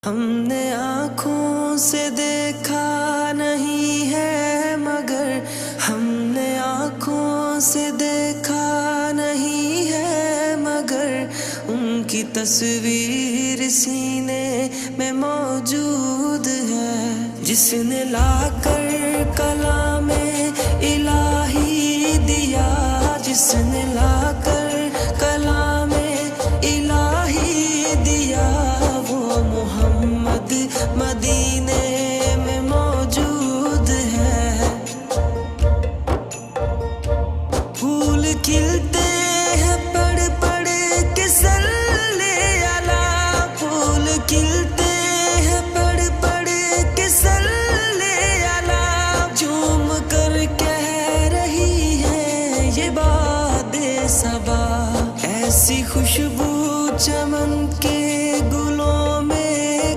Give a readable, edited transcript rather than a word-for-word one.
ہم نے آنکھوں سے دیکھا نہیں ہے مگر ہم نے آنکھوں سے دیکھا نہیں ہے مگر ان کی تصویر سینے میں موجود ہے، جس نے لا کر کلام الہی دیا، جس نے لا کر کلام الہی دیا، وہ محمد مدینے